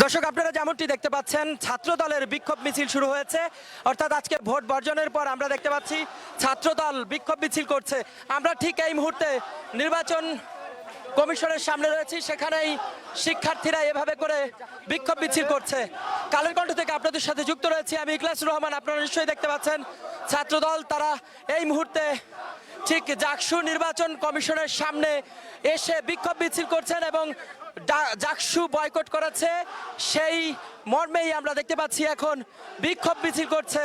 দর্শক আপনারা যেমনটি দেখতে পাচ্ছেন ছাত্রদলের বিক্ষোভ মিছিল শুরু হয়েছে। অর্থাৎ আজকে ভোট বর্জনের পর আমরা দেখতে পাচ্ছি ছাত্রদল বিক্ষোভ মিছিল করছে। আমরা ঠিক এই মুহূর্তে নির্বাচন কমিশনের সামনে রয়েছি, সেখানেই শিক্ষার্থীরা এভাবে করে বিক্ষোভ মিছিল করছে। কালের কণ্ঠ থেকে আপনাদের সাথে যুক্ত রয়েছি আমি ইখলাসুর রহমান। আপনারা নিশ্চয়ই দেখতে পাচ্ছেন ছাত্রদল তারা এই মুহূর্তে ঠিক জাকসু নির্বাচন কমিশনের সামনে এসে বিক্ষোভ মিছিল করছেন এবং জাকসু বয়কট করেছে সেই মর্মেই আমরা দেখতে পাচ্ছি এখন বিক্ষোভ মিছিল করছে।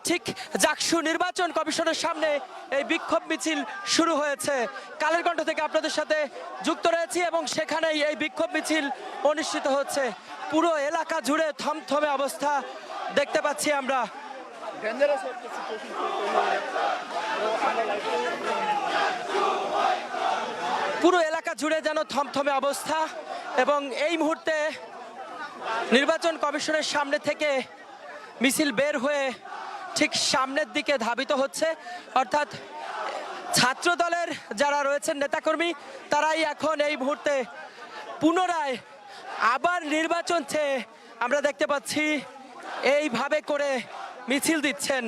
ঠিক জাকসু নির্বাচন কমিশনের সামনে এই বিক্ষোভ মিছিল শুরু হয়েছে। কালের কণ্ঠ থেকে আপনাদের সাথে যুক্ত রয়েছি এবং সেখানেই এই বিক্ষোভ মিছিল অনুষ্ঠিত হচ্ছে। পুরো এলাকা জুড়ে থমথমে অবস্থা দেখতে পাচ্ছি আমরা। পুরো এলাকা জুড়ে যেন থমথমে অবস্থা এবং এই মুহূর্তে নির্বাচন কমিশনের সামনে থেকে মিছিল বের হয়ে ঠিক সামনের দিকে ধাবিত হচ্ছে। অর্থাৎ ছাত্র দলের যারা রয়েছেন নেতাকর্মী তারাই এখন এই মুহূর্তে পুনরায় আবার নির্বাচন চেয়ে আমরা দেখতে পাচ্ছি এইভাবে করে মিছিল দিচ্ছেন,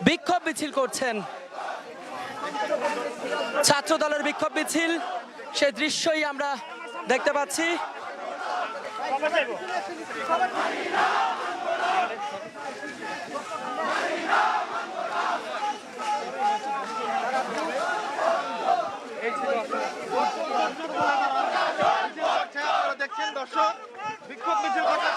বিক্ষোভ মিছিল করছেন। ছাত্র দলের বিক্ষোভ মিছিল সেই দৃশ্যই আমরা দেখতে পাচ্ছি। দেখছেন দর্শক বিক্ষোভ মিছিল করতে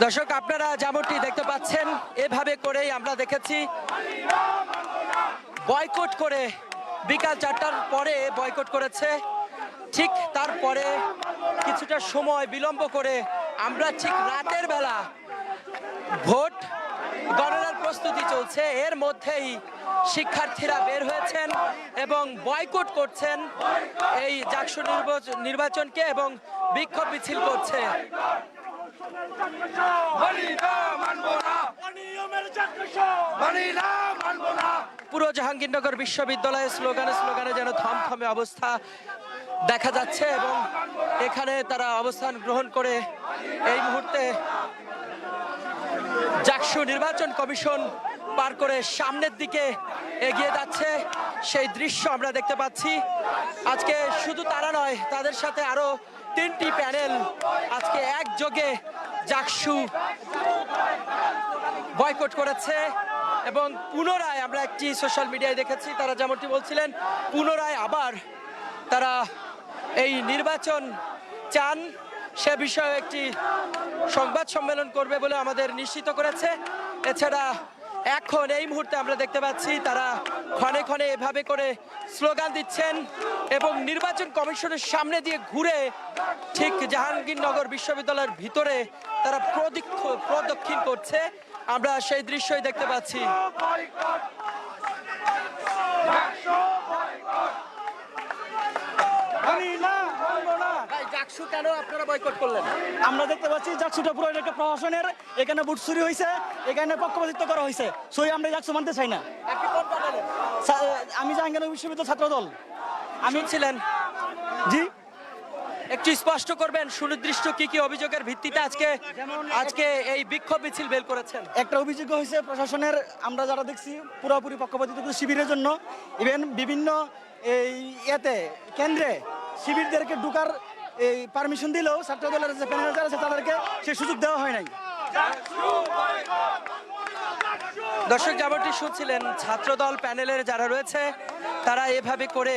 দর্শক আপনারা যেমনটি দেখতে পাচ্ছেন এভাবে করেই আমরা দেখেছি বয়কট করে বিকাল 4টার পরে বয়কট করেছে। ঠিক তারপরে কিছুটা সময় বিলম্ব করে আমরা ঠিক রাতের বেলা ভোট গণনার প্রস্তুতি চলছে, এর মধ্যেই শিক্ষার্থীরা বের হয়েছেন এবং বয়কট করছেন এই জাকসু নির্বাচনকে এবং বিক্ষোভ মিছিল করছে। পুরো জাহাঙ্গীরনগর বিশ্ববিদ্যালয়ের স্লোগানে যেন থমথমে অবস্থা দেখা যাচ্ছে এবং এখানে তারা অবস্থান গ্রহণ করে এই মুহূর্তে জাকসু নির্বাচন কমিশন পার করে সামনের দিকে এগিয়ে যাচ্ছে সেই দৃশ্য আমরা দেখতে পাচ্ছি। আজকে শুধু তারা নয়, তাদের সাথে আরো 3টি প্যানেল আজকে একযোগে জাকসু বয়কট করেছে এবং পুনরায় আমরা একটি সোশ্যাল মিডিয়ায় দেখেছি তারা যেমনটি বলছিলেন পুনরায় আবার তারা এই নির্বাচন চান, সে বিষয়ে একটি সংবাদ সম্মেলন করবে বলে আমাদের নিশ্চিত করেছে। এছাড়া এখন এই মুহূর্তে আমরা দেখতে পাচ্ছি তারা ক্ষণে ক্ষণে এভাবে করে স্লোগান দিচ্ছেন এবং নির্বাচন কমিশনের সামনে দিয়ে ঘুরে ঠিক জাহাঙ্গীরনগর বিশ্ববিদ্যালয়ের ভিতরে তারা প্রদক্ষিণ করছে। আমরা সেই দৃশ্যই দেখতে পাচ্ছি। জাকসু কেন আপনারা বয়কট করলেন? আমরা দেখতে পাচ্ছি জাকসুটা পুরো একটা প্রশাসনের, এখানে ভোট চুরি হয়েছে, এখানে পক্ষপাতিত্ব করা হয়েছে, সই আমরা জাকসু মানতে চাই না। আমি জাহাঙ্গীরনগর বিশ্ববিদ্যালয় ছাত্র দল। আমি ছিলেন জি একটু স্পষ্ট করবেন সুনির্দিষ্ট কি কি অভিযোগের ভিত্তিতে আজকে এই বিক্ষোভ মিছিল বের করেছেন? একটা অভিযোগ হয়েছে প্রশাসনের, আমরা যারা দেখছি পুরোপুরি পক্ষপাতিত্ব শিবিরের জন্য, ইভেন বিভিন্ন এই কেন্দ্রে শিবিরদেরকে ঢুকার এই পারমিশন দিলেও ছাত্র দলের যে প্যানেল যারা আছে তাদেরকে সে সুযোগ দেওয়া হয় নাই। দর্শক যেমনটি শুনছিলেন, ছাত্রদল প্যানেলের যারা রয়েছে তারা এভাবে করে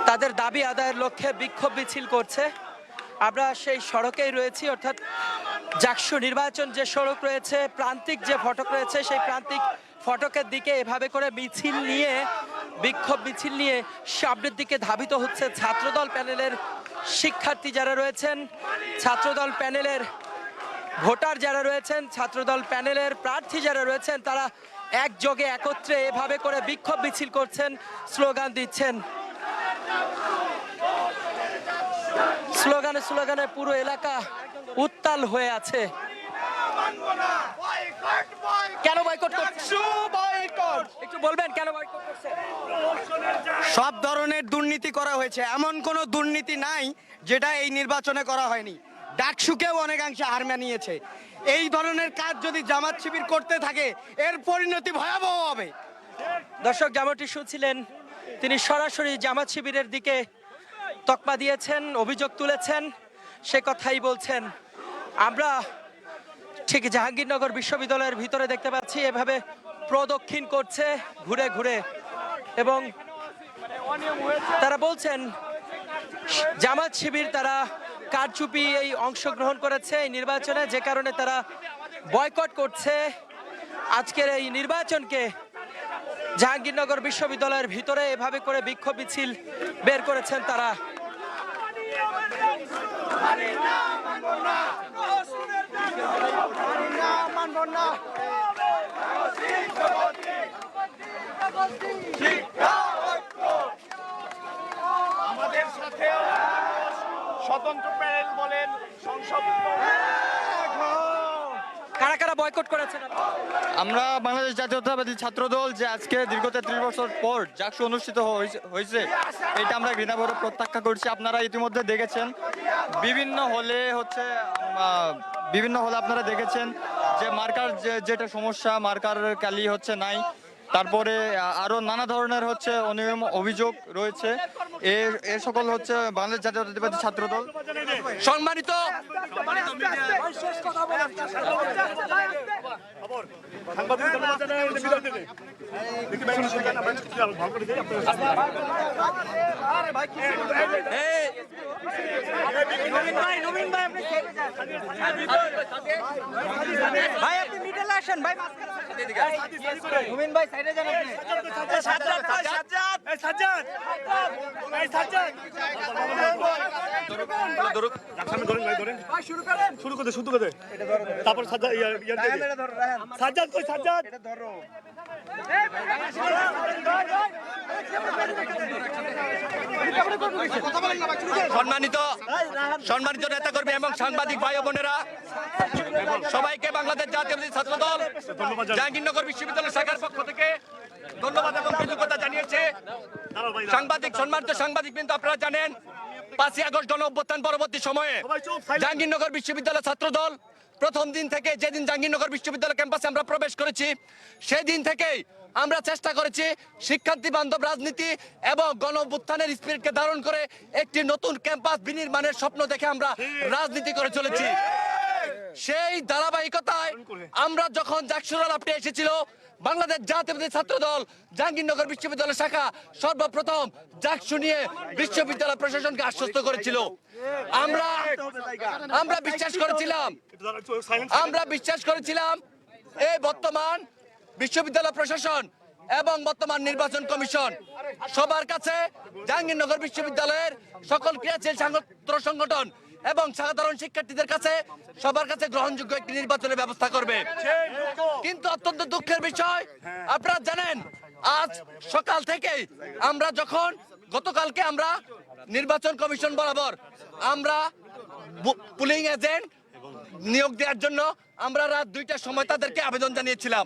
তাদের দাবি আদায়ের লক্ষ্যে বিক্ষোভ মিছিল করছে। আমরা সেই সড়কেই রয়েছি, অর্থাৎ জাকসু নির্বাচন যে সড়ক রয়েছে, প্রান্তিক যে ফটক রয়েছে, সেই প্রান্তিক ফটকের দিকে এভাবে করে মিছিল নিয়ে, বিক্ষোভ মিছিল নিয়ে সামনের দিকে ধাবিত হচ্ছে ছাত্রদল প্যানেলের শিক্ষার্থী যারা রয়েছেন, ছাত্রদল প্যানেলের ভোটার যারা রয়েছেন, ছাত্রদল প্যানেলের প্রার্থী যারা রয়েছেন, তারা একযোগে একত্রে এভাবে করে বিক্ষোভ মিছিল করছেন, স্লোগান দিচ্ছেন। স্লোগানে স্লোগানে পুরো এলাকা উত্তাল হয়ে আছে। কেন বয়কট করছে? একটু বলবেন কেন বয়কট করছে? সব ধরনের দুর্নীতি করা হয়েছে, এমন কোনো দুর্নীতি নাই যেটা এই নির্বাচনে করা হয়নি। ডাকসুকেও অনেকাংশে হার মানিয়েছে। এই ধরনের কাজ যদি জামাত শিবির করতে থাকে এর পরিণতি ভয়াবহ হবে। দর্শক যেমনটি শুনছিলেন, তিনি সরাসরি জামাত শিবিরের দিকে তকমা দিয়েছেন, অভিযোগ তুলেছেন, সে কথাই বলছেন। আমরা ঠিক জাহাঙ্গীরনগর বিশ্ববিদ্যালয়ের ভিতরে দেখতে পাচ্ছি এভাবে প্রদক্ষিণ করছে ঘুরে ঘুরে, এবং তারা বলছেন জামাত শিবির তারা কারচুপি এই অংশগ্রহণ করেছে এই নির্বাচনে, যে কারণে তারা বয়কট করছে আজকের এই নির্বাচনকে। জাহাঙ্গীরনগর বিশ্ববিদ্যালয়ের ভিতরে এভাবে করে বিক্ষোভ মিছিল বের করেছেন তারা। আমাদের সাথে স্বতন্ত্র প্যানেল বলেন, সংসদ কারা কারা বয়কট করেছেন? আমরা বাংলাদেশ জাতীয়তাবাদী ছাত্রদল যে আজকে দীর্ঘ 33 বছর পর জাকসু অনুষ্ঠিত হয়েছে, এটা আমরা ঘৃণাভরে প্রত্যাখ্যান করছি। আপনারা ইতিমধ্যে দেখেছেন বিভিন্ন হলে আপনারা দেখেছেন যে মার্কার যেটা সমস্যা, মার্কার কালি নাই, তারপরে আরো নানা ধরনের অনিয়ম অভিযোগ রয়েছে। এ সকল বাংলাদেশ জাতীয়তাবাদী ছাত্রদল। সম্মানিত ভাই, আপনি মিডলে আসেন ভাই, মুমিন ভাই সাইডে যান। আপনি সাজ্জাদ শুরু করে তারপর সাজ্জাদ কই সাজ্জাদ সম্মানিত নেতাকর্মী এবং সাংবাদিক ভাই বোনেরা, সবাইকে বাংলাদেশ জাতীয়তাবাদী ছাত্রদল জাহাঙ্গীরনগর বিশ্ববিদ্যালয় শাখার পক্ষ থেকে ধন্যবাদ এবং কৃতজ্ঞতা জানিয়েছে। সম্মানিত সাংবাদিক বৃন্দ, আপনারা জানেন 5ই আগস্ট গণ অভ্যুত্থান পরবর্তী সময়ে জাহাঙ্গীরনগর বিশ্ববিদ্যালয় ছাত্রদল প্রথম দিন থেকে, যেদিন জাহাঙ্গীরনগর বিশ্ববিদ্যালয় ক্যাম্পাসে আমরা প্রবেশ করেছি, সেদিন থেকেই আমরা চেষ্টা করেছি শিক্ষার্থী বান্ধব রাজনীতি এবং গণ অভ্যুত্থানের স্পিরিটকে ধারণ করে একটি নতুন ক্যাম্পাস বিনির্মাণের স্বপ্ন দেখে আমরা রাজনীতি করে চলেছি। সেই ধারাবাহিকতায় আমরা যখন জাকসুর আলাপটি এসেছিল, বাংলাদেশ জাতীয়তাবাদী ছাত্রদল জাহাঙ্গীরনগর বিশ্ববিদ্যালয় শাখা সর্বপ্রথম জাকসু নিয়ে বিশ্ববিদ্যালয় প্রশাসনকে আশ্বস্ত করেছিল। আমরা বিশ্বাস করেছিলাম এই বর্তমান বিশ্ববিদ্যালয় প্রশাসন এবং বর্তমান নির্বাচন কমিশন সবার কাছে জাহাঙ্গীরনগর বিশ্ববিদ্যালয়ের সকল ক্রিয়াশীল ছাত্র সংগঠন এবং সাধারণ শিক্ষার্থীদের কাছে সবার কাছে গ্রহণযোগ্য একটি নির্বাচনের ব্যবস্থা করবে। কিন্তু অত্যন্ত দুঃখের বিষয়, আপনারা জানেন আজ সকাল থেকেই আমরা যখন গতকালকে আমরা নির্বাচন কমিশন বরাবর আমরা পুলিং এজেন্ট নিয়োগ দেওয়ার জন্য আমরা রাত 2টার সময় তাদেরকে আবেদন জানিয়েছিলাম।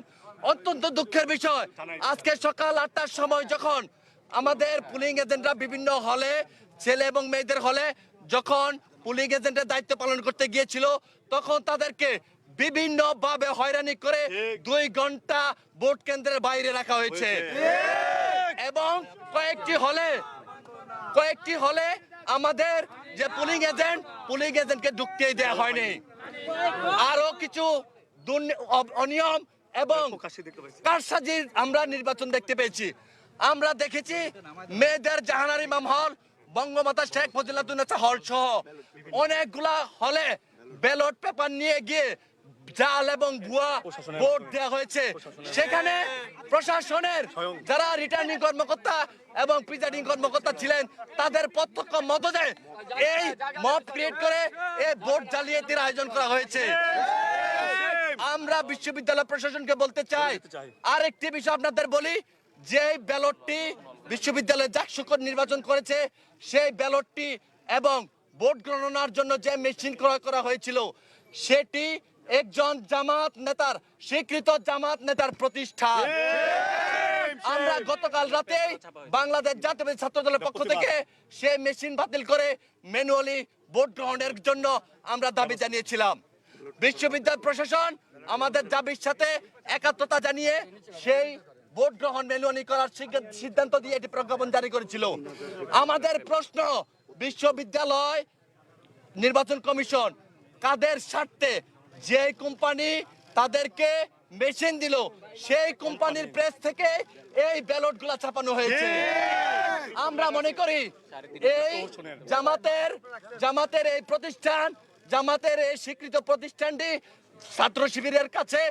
অত্যন্ত দুঃখের বিষয়, আজকে সকাল 8টার সময় যখন আমাদের পুলিং এজেন্টরা বিভিন্ন হলে, ছেলে এবং মেয়েদের হলে যখন পুলিং এজেন্টের দায়িত্ব পালন করতে গিয়েছিল, তখন তাদেরকে বিভিন্ন ভাবে হয়রানি করে 2 ঘন্টা ভোট কেন্দ্রের বাইরে রাখা হয়েছে এবং কয়েকটি হলে আমাদের যে পুলিং এজেন্টকে ঢুকতেই দেওয়া হয়নি। আরো কিছু অনিয়ম এবং কারসাজির আমরা নির্বাচন দেখতে পেয়েছি। আমরা দেখেছি মেয়েদের জাহানারি ইমাম হল, বঙ্গমাতা শেখ ফজিলাতুন্নেসা হল সহ অনেকগুলা হলে ব্যালট পেপার নিয়ে গিয়ে জাল এবং ভুয়া ভোট দেওয়া হয়েছে। সেখানে প্রশাসনের যারা রিটার্নিং কর্মকর্তা এবং প্রিজাইডিং কর্মকর্তা ছিলেন তাদের প্রত্যক্ষ মদদে এই মব ক্রিয়েট করে এই ভোট জালিয়াতির আয়োজন করা হয়েছে। আমরা বিশ্ববিদ্যালয় প্রশাসনকে বলতে চাই, আরেকটি বিষয় আপনাদের বলি, যে ব্যালটটি বিশ্ববিদ্যালয়ে জাকসুকর নির্বাচন করেছে সেই ব্যালটটি এবং ভোট গণনার জন্য যে মেশিন ক্রয় করা হয়েছিল সেটি একজন জামাত নেতার, স্বীকৃত জামাত নেতার প্রতিষ্ঠান। আমরা গতকাল রাতে বাংলাদেশ জাতীয় ছাত্র দলের পক্ষ থেকে সেই মেশিন বাতিল করে ম্যানুয়ালি ভোট গ্রহণের জন্য আমরা দাবি জানিয়েছিলাম। বিশ্ববিদ্যালয় প্রশাসন আমাদের দাবির সাথে একাত্মতা জানিয়ে সেই ভোট গ্রহণ ম্যানুয়ালি করার সিদ্ধান্ত দিয়ে এটি প্রজ্ঞাপন জারি করেছিল। আমাদের প্রশ্ন, বিশ্ববিদ্যালয় নির্বাচন কমিশন কাদের স্বার্থে যে কোম্পানি তাদেরকে মেশিন দিল সেই কোম্পানির প্রেস থেকে এই ব্যালটগুলো ছাপানো হয়েছে। আমরা মনে করি এই জামাতের এই প্রতিষ্ঠান, জামাতের এই স্বীকৃত প্রতিষ্ঠানটি ছাত্র শিবিরের কাছে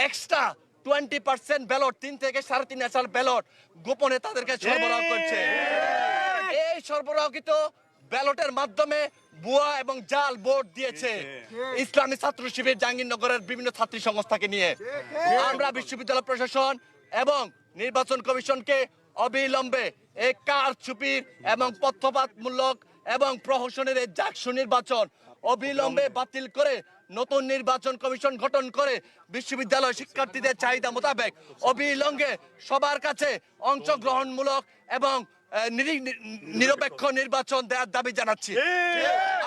এক্সট্রা 20% ব্যালট, 3 থেকে 3.5 ব্যালট গোপনে তাদেরকে সরবরাহ করছে। এই সরবরাহকৃত ব্যালটের মাধ্যমে ভুয়া এবং জাল ভোট দিয়েছে ইসলামী ছাত্র শিবির জাহাঙ্গীরনগরের বিভিন্ন ছাত্রী সংস্থাকে নিয়ে। আমরা বিশ্ববিদ্যালয় প্রশাসন এবং নির্বাচন কমিশনকে অবিলম্বে এই কারচুপির এবং পক্ষপাতমূলক এবং প্রহসনের এই জাকসু নির্বাচন অবিলম্বে বাতিল করে নতুন নির্বাচন কমিশন গঠন করে বিশ্ববিদ্যালয় শিক্ষার্থীদের চাহিদা মোতাবেক অবিলম্বে সবার কাছে অংশগ্রহণমূলক এবং নিরপেক্ষ নির্বাচন দেওয়ার দাবি জানাচ্ছি।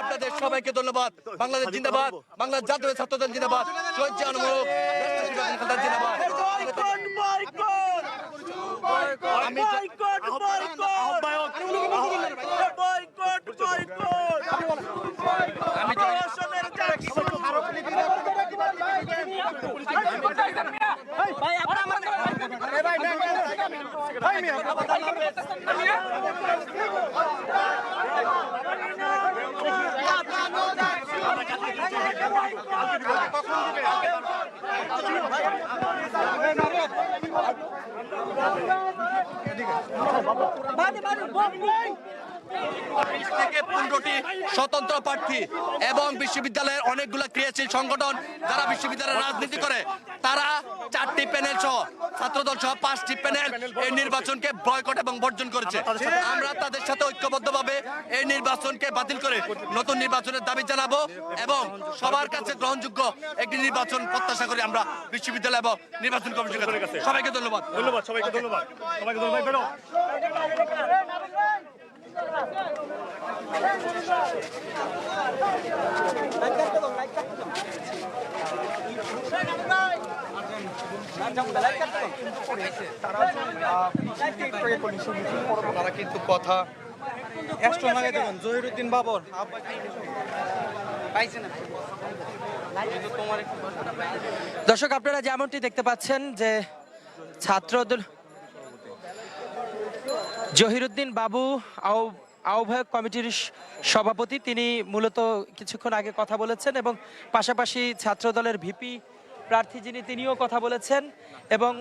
আপনাদের সবাইকে ধন্যবাদ। বাংলাদেশ জিন্দাবাদ, বাংলাদেশ জাতীয় ছাত্রদল জিন্দাবাদ, শহীদ জিয়াউর রহমান জিন্দাবাদ। থেকে 15টি স্বতন্ত্র প্রার্থী এবং বিশ্ববিদ্যালয়ের অনেকগুলো ক্রিয়াশীল সংগঠন যারা বিশ্ববিদ্যালয়ের রাজনীতি করে তারা 4টি প্যানেল সহ ছাত্রদল সহ 5টি প্যানেল এই নির্বাচনকে বয়কট এবং বর্জন করেছে। আমরা তাদের সাথে ঐক্যবদ্ধভাবে এই নির্বাচনকে বাতিল করে নতুন নির্বাচনের দাবি জানাবো এবং সবার কাছে গ্রহণযোগ্য একটি নির্বাচন প্রত্যাশা করি আমরা বিশ্ববিদ্যালয় এবং নির্বাচন কমিশনের কাছে। সবাইকে ধন্যবাদ। সবাইকে ধন্যবাদ। সবাইকে ধন্যবাদ। তারা কিন্তু কথা জহিরুদ্দিন বাবর দর্শক, আপনারা যেমনটি দেখতে পাচ্ছেন যে ছাত্রদল জহিরুদ্দিন বাবু আহ্বায়ক কমিটির সভাপতি, তিনি মূলত কিছুক্ষণ আগে কথা বলেছেন এবং পাশাপাশি ছাত্রদলের ভিপি প্রার্থী যিনি তিনিও কথা বলেছেন এবং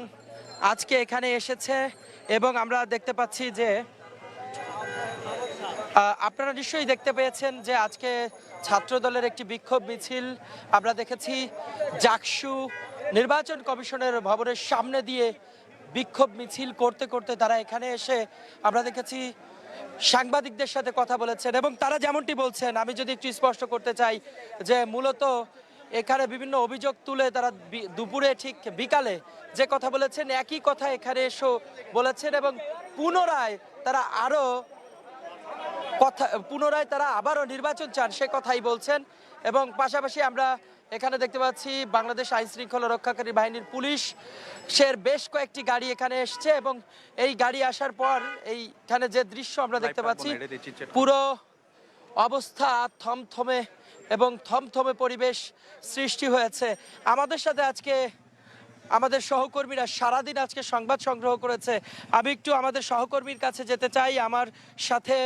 আজকে এখানে এসেছে এবং আমরা দেখতে পাচ্ছি যে আপনারা নিশ্চয়ই দেখতে পেয়েছেন যে আজকে ছাত্রদলের একটি বিক্ষোভ মিছিল আমরা দেখেছি জাকসু নির্বাচন কমিশনের ভবনের সামনে দিয়ে বিক্ষোভ মিছিল করতে করতে তারা এখানে এসে আমরা দেখেছি সাংবাদিকদের সাথে কথা বলেছেন এবং তারা যেমনটি বলছেন, আমি যদি একটু স্পষ্ট করতে চাই যে মূলত এখানে বিভিন্ন অভিযোগ তুলে তারা দুপুরে ঠিক বিকালে যে কথা বলেছেন একই কথা এখানে এসেও বলেছেন এবং পুনরায় তারা আবারও নির্বাচন চান সে কথাই বলছেন এবং পাশাপাশি আমরা এখানে দেখতে পাচ্ছি বাংলাদেশ আইন শৃঙ্খলা রক্ষাকারী বাহিনীর পুলিশের বেশ কয়েকটি গাড়ি এখানে এসছে এবং এই গাড়ি আসার পর এইখানে যে দৃশ্য আমরা দেখতে পাচ্ছি পুরো অবস্থা থমথমে এবং থমথমে পরিবেশ সৃষ্টি হয়েছে। আমাদের সাথে আজকে আমাদের সহকর্মীরা সারাদিন আজকে সংবাদ সংগ্রহ করেছে। আমি একটু আমাদের সহকর্মীর কাছে যেতে চাই। আমার সাথে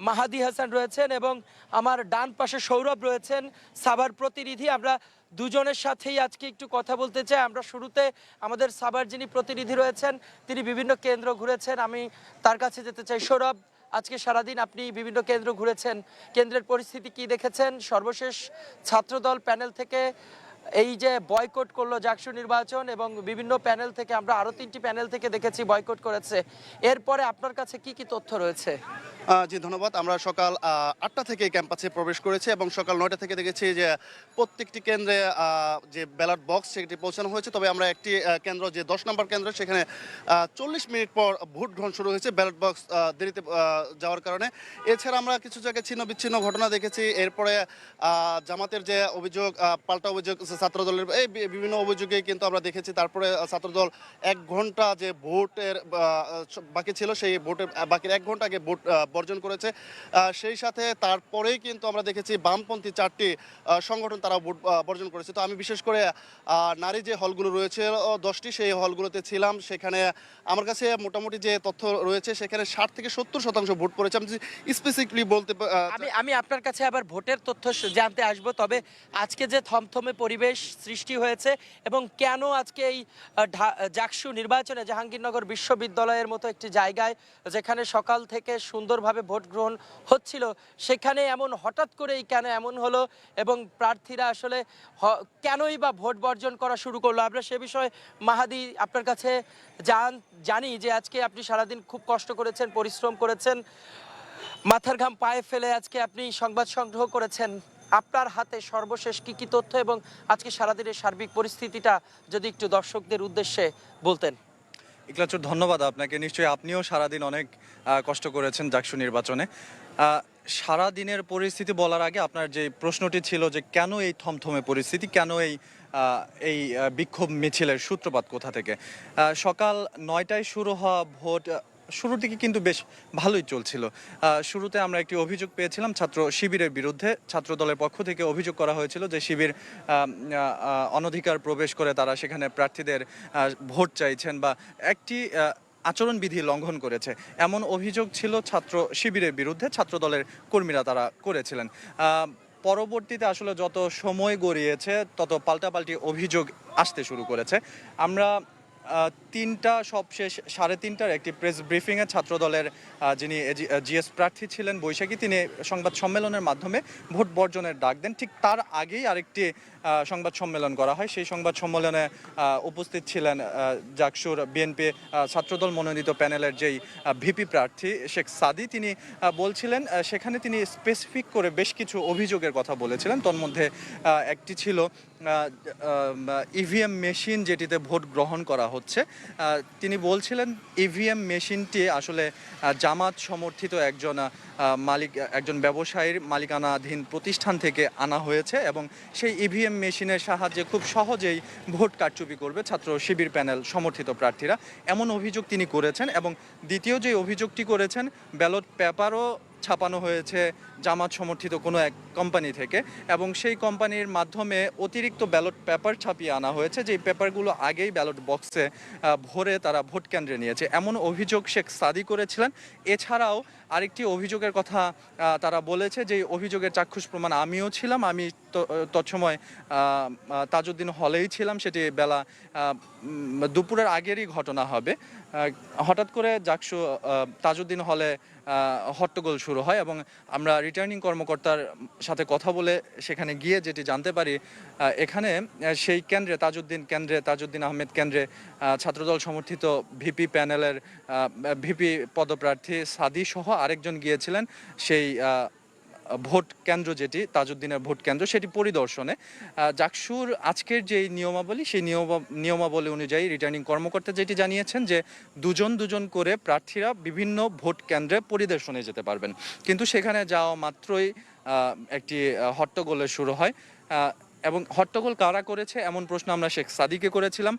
মাহাদি হাসান রয়েছেন এবং আমার ডান পাশে সৌরভ রয়েছেন, সাভার প্রতিনিধি। আমরা দুজনের সাথেই আজকে একটু কথা বলতে চাই। আমরা শুরুতে আমাদের সাভার যিনি প্রতিনিধি রয়েছেন তিনি বিভিন্ন কেন্দ্র ঘুরেছেন, আমি তার কাছে যেতে চাই। সৌরভ, আজকে সারাদিন আপনি বিভিন্ন কেন্দ্র ঘুরেছেন, কেন্দ্রের পরিস্থিতি কি দেখেছেন? সর্বশেষ ছাত্রদল প্যানেল থেকে এই যে বয়কট করলো জাকসু নির্বাচন এবং বিভিন্ন প্যানেল থেকে আমরা আরো 3টি প্যানেল থেকে দেখেছি বয়কট করেছে, এরপরে আপনার কাছে কি কি তথ্য রয়েছে? জি ধন্যবাদ। আমরা সকাল 8টা থেকে ক্যাম্পাসে প্রবেশ করেছি এবং সকাল 9টা থেকে দেখেছি যে প্রত্যেকটি কেন্দ্রে যে ব্যালট বক্স সেটি পৌঁছানো হয়েছে। তবে আমরা একটি কেন্দ্র, যে 10 নম্বর কেন্দ্র, সেখানে 40 মিনিট পর ভোট গ্রহণ শুরু হয়েছে ব্যালট বক্স দেরিতে যাওয়ার কারণে। এছাড়া আমরা কিছু জায়গায় ছিন্ন বিচ্ছিন্ন ঘটনা দেখেছি। এরপরে জামাতের যে অভিযোগ, পাল্টা অভিযোগ ছাত্রদলের, এই বিভিন্ন অভিযোগে কিন্তু আমরা দেখেছি। তারপরে ছাত্রদল 1 ঘন্টা যে ভোটের বাকি ছিল সেই ভোটের বাকির 1 ঘন্টা আগে ভোট বর্জন করেছে। সেই সাথে তারপরেই কিন্তু আমরা দেখেছি বামপন্থী 4টি সংগঠন তারা ভোট বর্জন করেছে। তো আমি বিশেষ করে নারী যে হলগুলো রয়েছে 10টি, সেই হলগুলোতে ছিলাম। সেখানে আমার কাছে মোটামুটি যে তথ্য রয়েছে সেখানে 60 থেকে 70% ভোট পড়েছে। আমি স্পেসিফিকলি বলতে আমি আপনার কাছে আবার ভোটের তথ্য জানতে আসবো, তবে আজকে যে থমথমে পরিবেশ সৃষ্টি হয়েছে এবং কেন আজকে এই জাকসু নির্বাচনে জাহাঙ্গীরনগর বিশ্ববিদ্যালয়ের মতো একটি জায়গায় যেখানে সকাল থেকে সুন্দরভাবে ভোট গ্রহণ হচ্ছিল সেখানে এমন হঠাৎ করেই কেন এমন হলো এবং প্রার্থীরা আসলে কেনই বা ভোট বর্জন করা শুরু করলো? আমরা সে বিষয়ে মাহাদি আপনার কাছে জানি যে আজকে আপনি সারাদিন খুব কষ্ট করেছেন, পরিশ্রম করেছেন, মাথার ঘাম পায়ে ফেলে আজকে আপনি সংবাদ সংগ্রহ করেছেন। আপনার হাতে সর্বশেষ কি কি তথ্য এবং আজকে সারাদিনের সার্বিক পরিস্থিতিটা যদি একটু দর্শকদের উদ্দেশ্যে বলতেন। ইকলাচুর, ধন্যবাদ আপনাকে। নিশ্চয়ই আপনিও সারাদিন অনেক কষ্ট করেছেন জাকসু নির্বাচনে। সারাদিনের পরিস্থিতি বলার আগে আপনার যে প্রশ্নটি ছিল যে কেন এই থমথমে পরিস্থিতি, কেন এই বিক্ষোভ মিছিলের সূত্রপাত কোথা থেকে? সকাল 9টায় শুরু হওয়া ভোট শুরুর দিকে কিন্তু বেশ ভালোই চলছিল। শুরুতে আমরা একটি অভিযোগ পেয়েছিলাম ছাত্র শিবিরের বিরুদ্ধে। ছাত্র দলের পক্ষ থেকে অভিযোগ করা হয়েছিল যে শিবির অনধিকার প্রবেশ করে তারা সেখানে প্রার্থীদের ভোট চাইছেন বা একটি আচরণবিধি লঙ্ঘন করেছে, এমন অভিযোগ ছিল ছাত্র শিবিরের বিরুদ্ধে। ছাত্র দলের কর্মীরা তারা করেছিলেন। পরবর্তীতে আসলে যত সময় গড়িয়েছে তত পাল্টাপাল্টি অভিযোগ আসতে শুরু করেছে। আমরা 3টা সবশেষ 3:30টার একটি প্রেস ব্রিফিংয়ে ছাত্রদলের যিনি জিএস প্রার্থী ছিলেন বৈশাখী, তিনি সংবাদ সম্মেলনের মাধ্যমে ভোট বর্জনের ডাক দেন। ঠিক তার আগেই আরেকটি সংবাদ সম্মেলন করা হয়। সেই সংবাদ সম্মেলনে উপস্থিত ছিলেন জাকসুর বিএনপি ছাত্রদল মনোনীত প্যানেলের যেই ভিপি প্রার্থী শেখ সাদি। তিনি বলছিলেন, সেখানে তিনি স্পেসিফিক করে বেশ কিছু অভিযোগের কথা বলেছিলেন। তোর মধ্যে একটি ছিল ইভিএম মেশিন যেটিতে ভোট গ্রহণ করা হচ্ছে। তিনি বলছিলেন ইভিএম মেশিনটি আসলে জামাত সমর্থিত একজন ব্যবসায়ীর মালিকানাধীন প্রতিষ্ঠান থেকে আনা হয়েছে এবং সেই ইভিএম মেশিনের সাহায্যে খুব সহজেই ভোট কারচুপি করবে ছাত্র শিবির প্যানেল সমর্থিত প্রার্থীরা, এমন অভিযোগ তিনি করেছেন। এবং দ্বিতীয় যে অভিযোগটি করেছেন, ব্যালট পেপারও ছাপানো হয়েছে জামাত সমর্থিত কোনো এক কোম্পানি থেকে এবং সেই কোম্পানির মাধ্যমে অতিরিক্ত ব্যালট পেপার ছাপিয়ে আনা হয়েছে, যেই পেপারগুলো আগেই ব্যালট বক্সে ভরে তারা ভোট কেন্দ্রে নিয়েছে, এমন অভিযোগ শেখ সাদি করেছিলেন। এছাড়াও আরেকটি অভিযোগের কথা তারা বলেছে, যে অভিযোগের চাক্ষুষ প্রমাণ আমিও ছিলাম। আমি তৎসময় তাজউদ্দিন হলেই ছিলাম। সেটি বেলা দুপুরের আগেরই ঘটনা হবে। হঠাৎ করে জাকসু তাজউদ্দিন হলে হট্টগোল শুরু হয় এবং আমরা রিটার্নিং কর্মকর্তার সাথে কথা বলে সেখানে গিয়ে যেটি জানতে পারি, এখানে সেই কেন্দ্রে তাজউদ্দিন আহমেদ কেন্দ্রে ছাত্রদল সমর্থিত ভিপি প্যানেলের ভিপি পদপ্রার্থী সাদি সহ আরেকজন গিয়েছিলেন সেই ভোট কেন্দ্র, যেটি তাজউদ্দিনের ভোট কেন্দ্র, সেটি পরিদর্শনে। জাকসুর আজকের যে নিয়মাবলী, সেই নিয়মাবলী অনুযায়ী রিটার্নিং কর্মকর্তা যেটি জানিয়েছেন যে দুজন করে প্রার্থীরা বিভিন্ন ভোট কেন্দ্রে পরিদর্শনে যেতে পারবেন। কিন্তু সেখানে যাওয়া মাত্রই একটি হট্টগোলের শুরু হয়। এবং হট্টগোল কারা করেছে এমন প্রশ্ন আমরা শেখ সাদিকে করেছিলাম,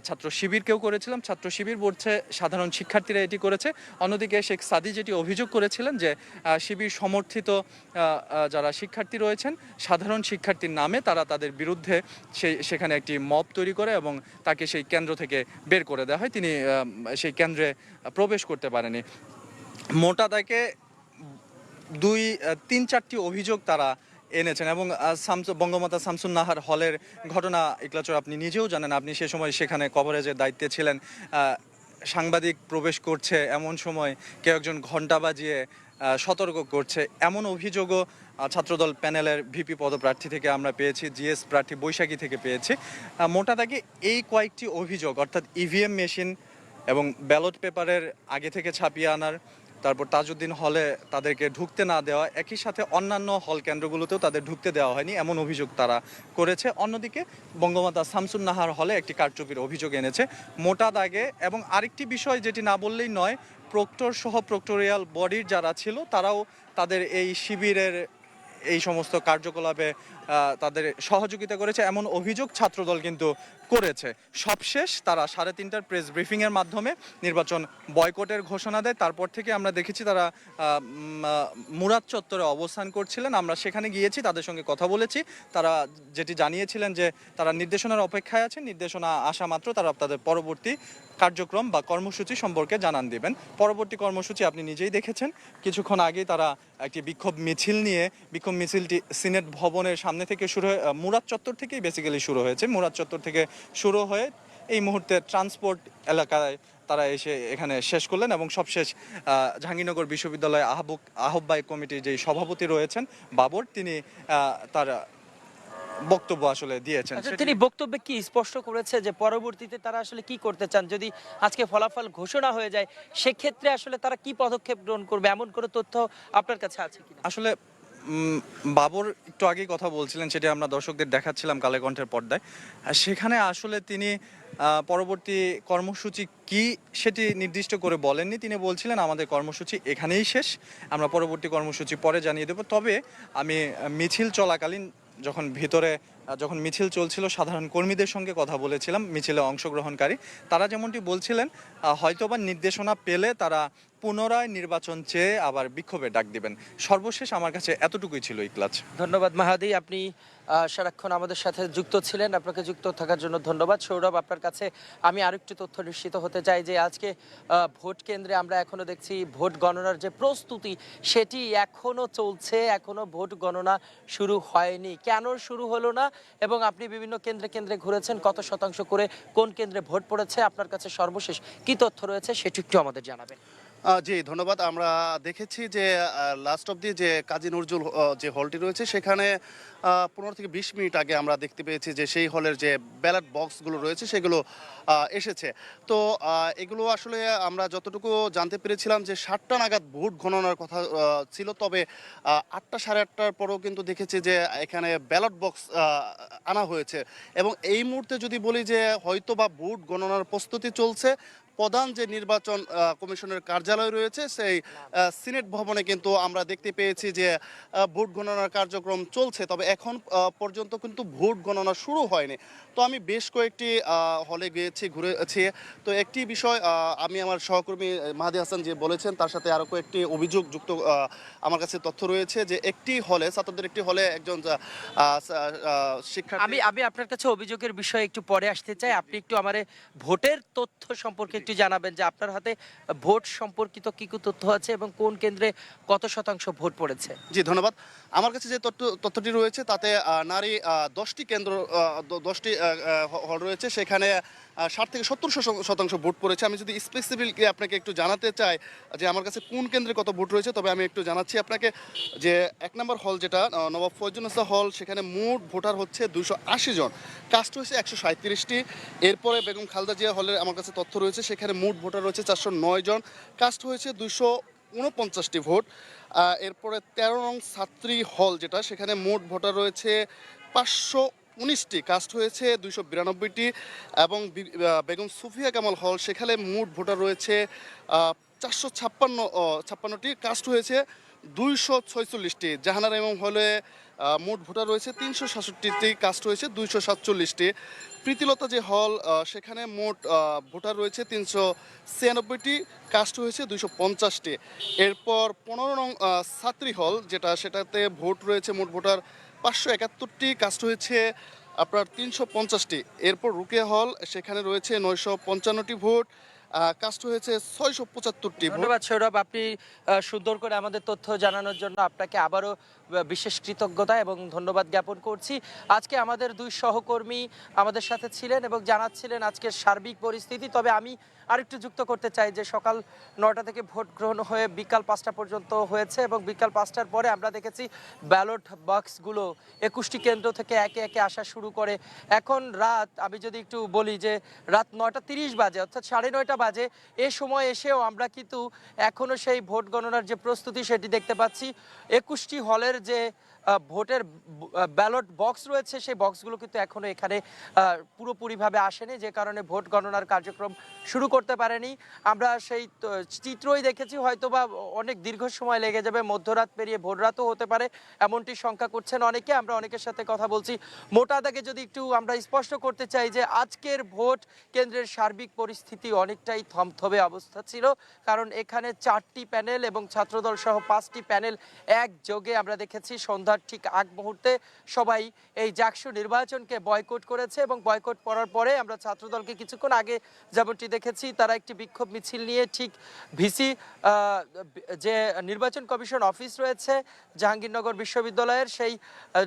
ছাত্র শিবিরকেও করেছিলাম। ছাত্র শিবির বলছে সাধারণ শিক্ষার্থীরা এটি করেছে। অন্যদিকে শেখ সাদি যেটি অভিযোগ করেছিলেন যে শিবির সমর্থিত যারা শিক্ষার্থী রয়েছেন সাধারণ শিক্ষার্থীর নামে তারা তাদের বিরুদ্ধে সেখানে একটি মব তৈরি করে এবং তাকে সেই কেন্দ্র থেকে বের করে দেওয়া হয়, তিনি সেই কেন্দ্রে প্রবেশ করতে পারেনি। মোটা দাগে 3-4টি অভিযোগ তারা এনেছেন এবং বঙ্গমাতা শামসুন নাহার হলের ঘটনা ইকলাচর আপনি নিজেও জানেন, আপনি সে সময় সেখানে কভারেজের দায়িত্বে ছিলেন। সাংবাদিক প্রবেশ করছে এমন সময় কেউ একজন ঘণ্টা বাজিয়ে সতর্ক করছে, এমন অভিযোগও ছাত্রদল প্যানেলের ভিপি পদপ্রার্থী থেকে আমরা পেয়েছি, জিএস প্রার্থী বৈশাখী থেকে পেয়েছি। মোটা দাগে এই কয়েকটি অভিযোগ, অর্থাৎ ইভিএম মেশিন এবং ব্যালট পেপারের আগে থেকে ছাপিয়ে আনার, তারপর তাজউদ্দিন হলে তাদেরকে ঢুকতে না দেওয়া, একই সাথে অন্যান্য হল কেন্দ্রগুলোতেও তাদের ঢুকতে দেওয়া হয়নি এমন অভিযোগ তারা করেছে। অন্যদিকে বঙ্গমাতা শামসুন নাহার হলে একটি কারচুপির অভিযোগ এনেছে মোটা দাগে। এবং আরেকটি বিষয় যেটি না বললেই নয়, প্রক্টর সহ প্রক্টোরিয়াল বডির যারা ছিল তারাও তাদের এই শিবিরের এই সমস্ত কার্যকলাপে তাদের সহযোগিতা করেছে এমন অভিযোগ ছাত্রদল কিন্তু করেছে। সবশেষ তারা 3:30টার প্রেস ব্রিফিংয়ের মাধ্যমে নির্বাচন বয়কটের ঘোষণা দেয়। তারপর থেকে আমরা দেখেছি তারা মুরাদ চত্বরে অবস্থান করছিলেন, আমরা সেখানে গিয়েছি, তাদের সঙ্গে কথা বলেছি। তারা যেটি জানিয়েছিলেন যে তারা নির্দেশনার অপেক্ষায় আছেন, নির্দেশনা আসা মাত্র তারা তাদের পরবর্তী কার্যক্রম বা কর্মসূচি সম্পর্কে জানান দিবেন। পরবর্তী কর্মসূচি আপনি নিজেই দেখেছেন, কিছুক্ষণ আগেই তারা একটি বিক্ষোভ মিছিল নিয়ে, বিক্ষোভ মিছিলটি সিনেট ভবনের সামনে থেকে শুরু হয়ে মুরাদ চত্বর থেকেই বেসিক্যালি শুরু হয়েছে। মুরাদ চত্বর থেকে শুরু হয়ে এই মুহূর্তে ট্রান্সপোর্ট এলাকায় তারা এসে এখানে শেষ করলেন এবং সবশেষ জাহাঙ্গীরনগর বিশ্ববিদ্যালয় আহ্বায়ক কমিটির যে সভাপতি রয়েছেন বাবর, তিনি তার বক্তব্য আসলে দিয়েছেন। তিনি বক্তব্যে কি স্পষ্ট করেছে যে পরবর্তীতে তারা আসলে কি করতে চান, যদি আজকে ফলাফল ঘোষণা হয়ে যায় সেক্ষেত্রে আসলে তারা কি পদক্ষেপ গ্রহণ করবে, এমন কোনো তথ্য আপনার কাছে আছে কিনা? আসলে বাবর একটু আগেই কথা বলছিলেন, সেটি আমরা দর্শকদের দেখাচ্ছিলাম কালের কণ্ঠের পর্দায়। সেখানে আসলে তিনি পরবর্তী কর্মসূচি কি সেটি নির্দিষ্ট করে বলেননি। তিনি বলছিলেন আমাদের কর্মসূচি এখানেই শেষ, আমরা পরবর্তী কর্মসূচি পরে জানিয়ে দেব। তবে আমি মিছিল চলাকালীন যখন মিছিল চলছিল সাধারণ কর্মীদের সঙ্গে কথা বলেছিলাম, মিছিলে অংশগ্রহণকারী তারা যেমনটি বলছিলেন হয়তোবা নির্দেশনা পেলে তারা পুনরায় নির্বাচন চেয়ে আবার বিক্ষোভে ডাক দিবেন। সর্বশেষ আমার কাছে এতটুকুই ছিল ইকলাচ। ধন্যবাদ মাহাদি, আপনি সারাক্ষণ আমাদের সাথে যুক্ত ছিলেন, আপনাকে যুক্ত থাকার জন্য ধন্যবাদ। সৌরভ, আপনার কাছে আমি আরেকটি তথ্য নিশ্চিত হতে চাই যে আজকে ভোট কেন্দ্রে আমরা এখনো দেখছি ভোট গণনার যে প্রস্তুতি সেটি এখনো চলছে, এখনো ভোট গণনা শুরু হয়নি। কেন শুরু হলো না এবং আপনি বিভিন্ন কেন্দ্রে কেন্দ্রে ঘুরেছেন, কত শতাংশ করে কোন কেন্দ্রে ভোট পড়েছে, আপনার কাছে সর্বশেষ কি তথ্য রয়েছে সেটি একটু আমাদের জানাবেন। জি ধন্যবাদ। আমরা দেখেছি যে লাস্ট অব দি যে কাজী নজরুল যে হলটি রয়েছে সেখানে 15 থেকে 20 মিনিট আগে আমরা দেখতে পেয়েছি যে সেই হলের যে ব্যালট বক্সগুলো রয়েছে সেগুলো এসেছে। তো এগুলো আসলে আমরা যতটুকু জানতে পেরেছিলাম যে 7টা নাগাদ ভোট গণনার কথা ছিল, তবে 8টা সাড়ে 8টার পরেও কিন্তু দেখেছি যে এখানে ব্যালট বক্স আনা হয়েছে। এবং এই মুহূর্তে যদি বলি যে হয়তো বা ভোট গণনার প্রস্তুতি চলছে, প্রধান যে নির্বাচন কমিশনের কার্যালয় রয়েছে সেই সিনেট ভবনে কিন্তু আমরা দেখতে পেয়েছি যে ভোট গণনার কার্যক্রম চলছে, তবে এখন পর্যন্ত কিন্তু ভোট গণনা শুরু হয়নি। তো আমি বেশ কয়েকটি হলে গিয়েছি, ঘুরেছি। তো একটি বিষয় আমি আমার সহকর্মী মাহাদি হাসান যে বলেছেন তার সাথে আরও কয়েকটি অভিযোগ যুক্ত আমার কাছে তথ্য রয়েছে যে একটি হলে, ছাত্রদের একটি হলে একজন শিক্ষার্থী। আমি আপনার কাছে অভিযোগের বিষয়ে একটু পরে আসতে চাই। আপনি একটু আমারে ভোটের তথ্য সম্পর্কে একটু জানাবেন যে আপনার হাতে ভোট সম্পর্কিত কি কি তথ্য আছে এবং কোন কেন্দ্রে কত শতাংশ ভোট পড়েছে। জি ধন্যবাদ। আমার কাছে যে তথ্যটি রয়েছে তাতে নারী 10টি কেন্দ্র 10টি হল রয়েছে, সেখানে 60 থেকে 70% ভোট পড়েছে। আমি যদি স্পেসিফিকলি আপনাকে একটু জানাতে চাই যে আমার কাছে কোন কেন্দ্রে কত ভোট রয়েছে, তবে আমি একটু জানাচ্ছি আপনাকে যে 1 নম্বর হল যেটা নবাব ফয়জুন্নেসা হল, সেখানে মোট ভোটার হচ্ছে 280 জন, কাস্ট হয়েছে 137টি। এরপরে বেগম খালেদা জিয়া হলের আমার কাছে তথ্য রয়েছে, সেখানে মোট ভোটার রয়েছে 409 জন, কাস্ট হয়েছে 249টি ভোট। এরপরে 13 নং ছাত্রী হল যেটা, সেখানে মোট ভোটার রয়েছে 519টি, কাস্ট হয়েছে 292টি। এবং বেগম সুফিয়া কামাল হল, সেখানে মোট ভোটার রয়েছে 456টি, কাস্ট হয়েছে 246টি, জাহানারা ইমাম হলে মোট ভোটার রয়েছে 367টি, কাস্ট রয়েছে 247টি। প্রীতিলতা যে হল সেখানে মোট ভোটার রয়েছে 396টি, কাস্ট হয়েছে 250টি। এরপর 15 নং ছাত্রী হল সেটাতে ভোট রয়েছে মোট ভোটার 571টি, কাস্ট হয়েছে আপনার 350টি। এরপর রুকেয়া হল সেখানে রয়েছে 955টি ভোট, কাস্ট হয়েছে 675টি ভোট। ধন্যবাদ সৌরভ, আপনি সুন্দর করে আমাদের তথ্য জানানোর জন্য আপনাকে আবারও বিশেষ কৃতজ্ঞতা এবং ধন্যবাদ জ্ঞাপন করছি। আজকে আমাদের দুই সহকর্মী আমাদের সাথে ছিলেন এবং জানাচ্ছিলেন আজকের সার্বিক পরিস্থিতি। তবে আমি আরেকটু যুক্ত করতে চাই যে সকাল 9টা থেকে ভোট গ্রহণ হয়ে বিকাল 5টা পর্যন্ত হয়েছে এবং বিকাল 5টার পরে আমরা দেখেছি ব্যালট বক্সগুলো 21টি কেন্দ্র থেকে একে একে আসা শুরু করে। এখন রাত, আমি যদি একটু বলি যে রাত 9:30 বাজে, অর্থাৎ 9:30 বাজে। এ সময় এসেও আমরা কিন্তু এখনো সেই ভোট গণনার যে প্রস্তুতি সেটি দেখতে পাচ্ছি। 21টি হলের যে ভোটের ব্যালট বক্স রয়েছে সেই বক্সগুলো কিন্তু এখনো এখানে পুরোপুরিভাবে আসেনি, যে কারণে ভোট গণনার কার্যক্রম শুরু করতে পারেনি। আমরা সেই চিত্রই দেখেছি, হয়তোবা অনেক দীর্ঘ সময় লেগে যাবে, মধ্যরাত পেরিয়ে ভোররাতও হতে পারে, এমনটি শঙ্কা করছেন অনেকে। আমরা অনেকের সাথে কথা বলছি। মোটা দাগে যদি একটু আমরা স্পষ্ট করতে চাই যে আজকের ভোট কেন্দ্রের সার্বিক পরিস্থিতি অনেকটাই থমথমে অবস্থা ছিল, কারণ এখানে 4টি প্যানেল এবং ছাত্রদল সহ 5টি প্যানেল একযোগে আমরা দেখেছি সন্ধ্যার ঠিক আগ মুহূর্তে সবাই এই জাকসু নির্বাচনকে বয়কট করেছে। এবং বয়কট করার পরে আমরা ছাত্রদলকে কিছুক্ষণ আগে যেমনটি দেখেছি, তারা একটি বিক্ষোভ মিছিল নিয়ে ঠিক ভিসি যে নির্বাচন কমিশন অফিস রয়েছে জাহাঙ্গীরনগর বিশ্ববিদ্যালয়ের, সেই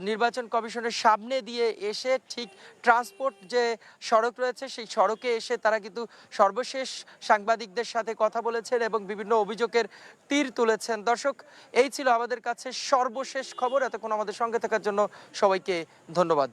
নির্বাচন কমিশনের সামনে দিয়ে এসে ঠিক ট্রান্সপোর্ট যে সড়ক রয়েছে সেই সড়কে এসে তারা কিন্তু সর্বশেষ সাংবাদিকদের সাথে কথা বলেছেন এবং বিভিন্ন অভিযোগের তীর তুলেছেন। দর্শক, এই ছিল আমাদের কাছে সর্বশেষ খবর। এতক্ষণ আমাদের সঙ্গে থাকার জন্য সবাইকে ধন্যবাদ।